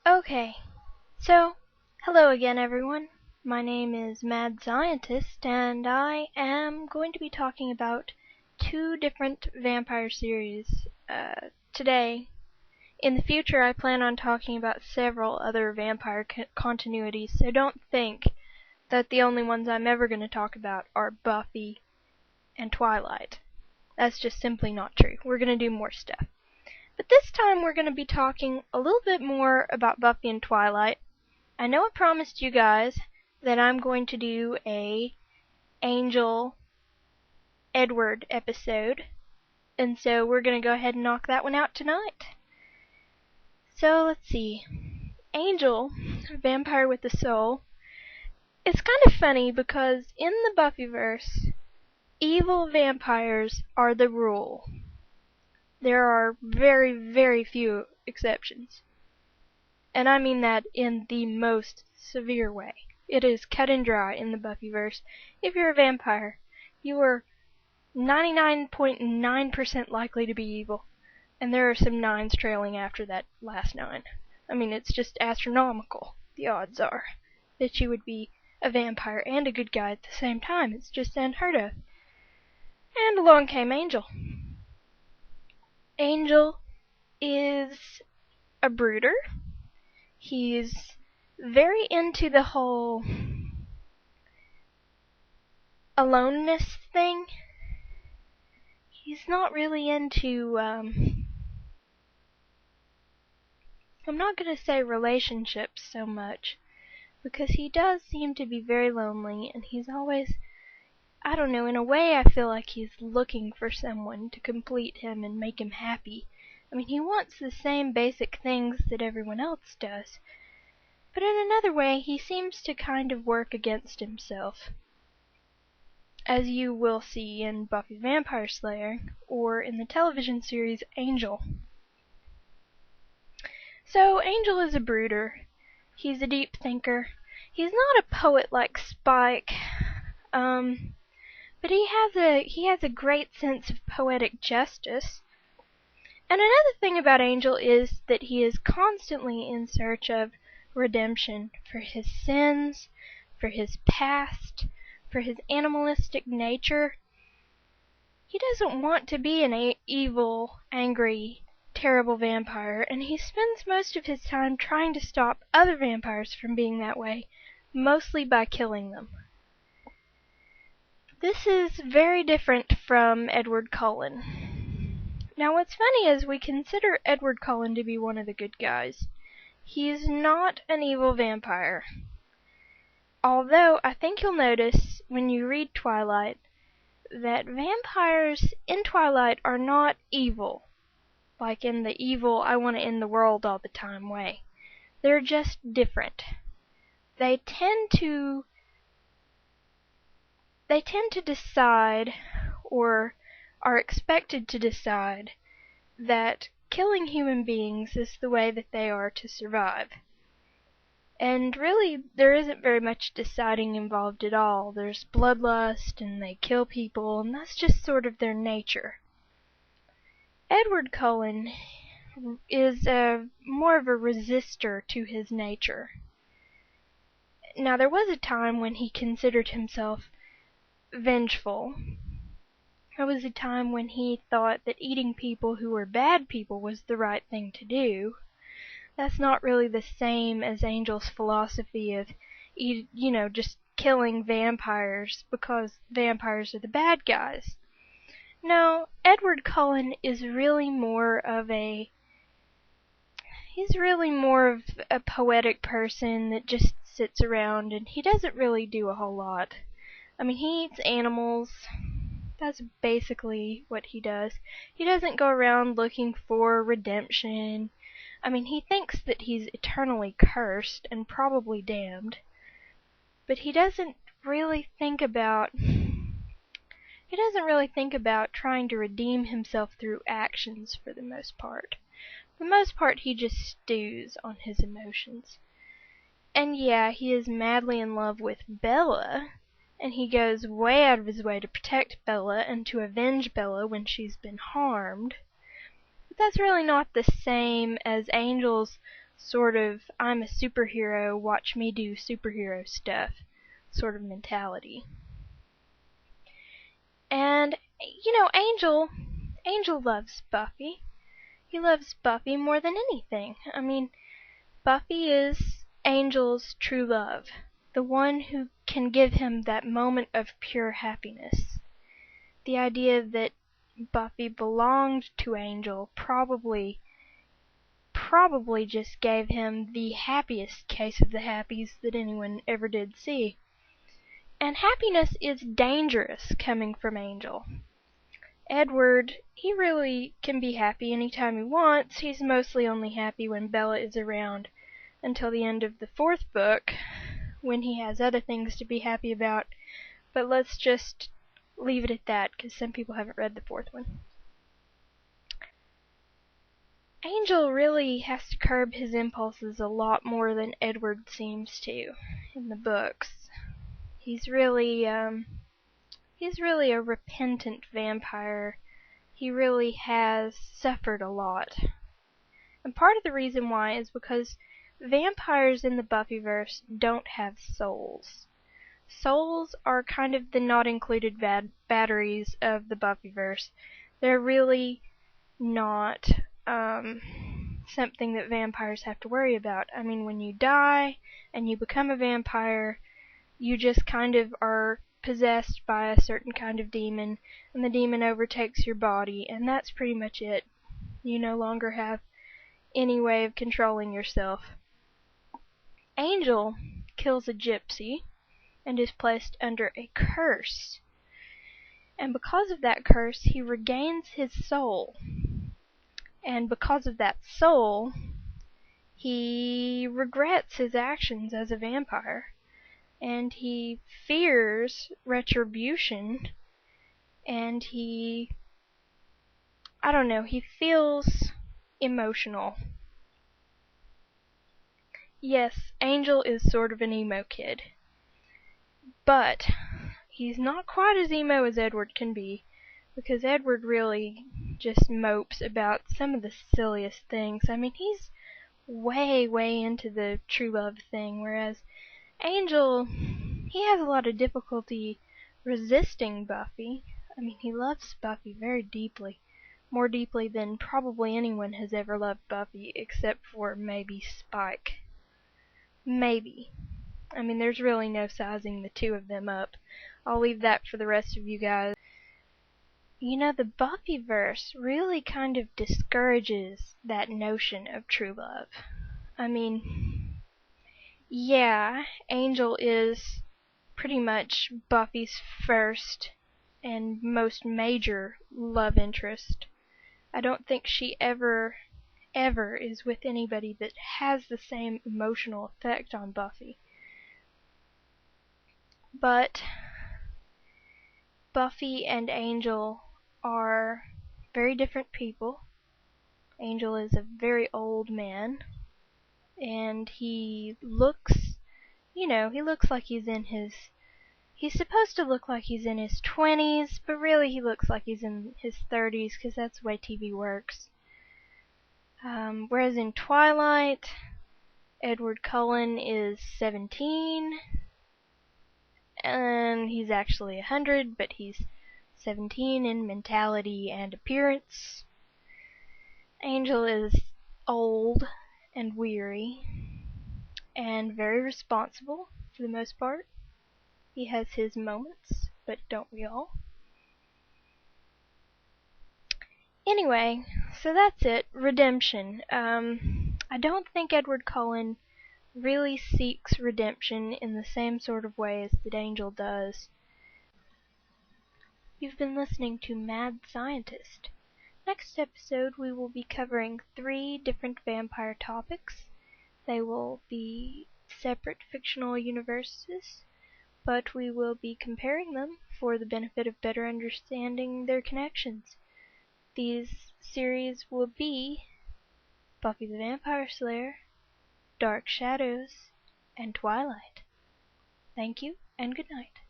Okay, so hello again, everyone. My name is Mad Scientist, and I am going to be talking about two different vampire series today. In the future, I plan on talking about several other vampire continuities, so don't think that the only ones I'm ever going to talk about are Buffy and Twilight. That's just simply not true. We're going to do more stuff. But this time we're going to be talking a little bit more about Buffy and Twilight. I know I promised you guys that I'm going to do a Angel Edward episode, and so we're going to go ahead and knock that one out tonight. So let's see. Angel, Vampire with a Soul. It's kind of funny because in the Buffyverse, evil vampires are the rule. There are very, very few exceptions. And I mean that in the most severe way. It is cut and dry in the Buffyverse. If you're a vampire, you are 99.9% likely to be evil. And there are some nines trailing after that last nine. I mean, it's just astronomical, the odds are, that you would be a vampire and a good guy at the same time. It's just unheard of. And along came Angel. Angel is a brooder. He's very into the whole aloneness thing. He's not really into, I'm not going to say relationships so much, because he does seem to be very lonely, and he's always, I don't know, in a way I feel like he's looking for someone to complete him and make him happy. I mean, he wants the same basic things that everyone else does, but in another way he seems to kind of work against himself, as you will see in Buffy Vampire Slayer or in the television series Angel. So Angel is a brooder. He's a deep thinker. He's not a poet like Spike, but he has a great sense of poetic justice. And another thing about Angel is that he is constantly in search of redemption for his sins, for his past, for his animalistic nature. He doesn't want to be an evil, angry, terrible vampire, and he spends most of his time trying to stop other vampires from being that way, mostly by killing them. This is very different from Edward Cullen. Now what's funny is we consider Edward Cullen to be one of the good guys. He's not an evil vampire. Although I think you'll notice when you read Twilight that vampires in Twilight are not evil, like in the evil I want to end the world all the time way. They're just different. They tend to decide, or are expected to decide, that killing human beings is the way that they are to survive. And really, there isn't very much deciding involved at all. There's bloodlust, and they kill people, and that's just sort of their nature. Edward Cullen is more of a resistor to his nature. Now, there was a time when he considered himself vengeful. There was a time when he thought that eating people who were bad people was the right thing to do. That's not really the same as Angel's philosophy of, just killing vampires because vampires are the bad guys. No, Edward Cullen is really more of a poetic person that just sits around, and he doesn't really do a whole lot. I mean, he eats animals. That's basically what he does. He doesn't go around looking for redemption. I mean, he thinks that he's eternally cursed and probably damned. But he doesn't really think about trying to redeem himself through actions for the most part. For the most part, he just stews on his emotions. And yeah, he is madly in love with Bella, and he goes way out of his way to protect Bella and to avenge Bella when she's been harmed. But that's really not the same as Angel's sort of I'm a superhero, watch me do superhero stuff sort of mentality. And, Angel loves Buffy. He loves Buffy more than anything. I mean, Buffy is Angel's true love, the one who can give him that moment of pure happiness. The idea that Buffy belonged to Angel probably just gave him the happiest case of the happies that anyone ever did see. And happiness is dangerous coming from Angel. Edward, he really can be happy anytime he wants. He's mostly only happy when Bella is around until the end of the 4th book, when he has other things to be happy about. But let's just leave it at that, because some people haven't read the 4th one. Angel really has to curb his impulses a lot more than Edward seems to in the books. He's really a repentant vampire. He really has suffered a lot. And part of the reason why is because vampires in the Buffyverse don't have souls. Souls are kind of the not included batteries of the Buffyverse. They're really not something that vampires have to worry about. I mean, when you die and you become a vampire, you just kind of are possessed by a certain kind of demon, and the demon overtakes your body, and that's pretty much it. You no longer have any way of controlling yourself. Angel kills a gypsy and is placed under a curse. And because of that curse, he regains his soul. And because of that soul, he regrets his actions as a vampire. And he fears retribution. And he feels emotional. Yes, Angel is sort of an emo kid. But he's not quite as emo as Edward can be, because Edward really just mopes about some of the silliest things. I mean, he's way into the true love thing, whereas Angel, he has a lot of difficulty resisting Buffy. I mean, he loves Buffy very deeply. More deeply than probably anyone has ever loved Buffy, except for maybe Spike. Maybe. I mean, there's really no sizing the two of them up. I'll leave that for the rest of you guys. You know, the Buffyverse really kind of discourages that notion of true love. I mean, yeah, Angel is pretty much Buffy's first and most major love interest. I don't think she ever is with anybody that has the same emotional effect on Buffy. But Buffy and Angel are very different people. Angel is a very old man, and he looks like he's supposed to look like he's in his 20s, but really he looks like he's in his 30s, because that's the way TV works. Whereas in Twilight, Edward Cullen is 17, and he's actually 100, but he's 17 in mentality and appearance. Angel is old and weary, and very responsible for the most part. He has his moments, but don't we all? Anyway, so that's it. Redemption. I don't think Edward Cullen really seeks redemption in the same sort of ways that Angel does. You've been listening to Mad Scientist. Next episode we will be covering 3 different vampire topics. They will be separate fictional universes, but we will be comparing them for the benefit of better understanding their connections. These series will be Buffy the Vampire Slayer, Dark Shadows, and Twilight. Thank you, and good night.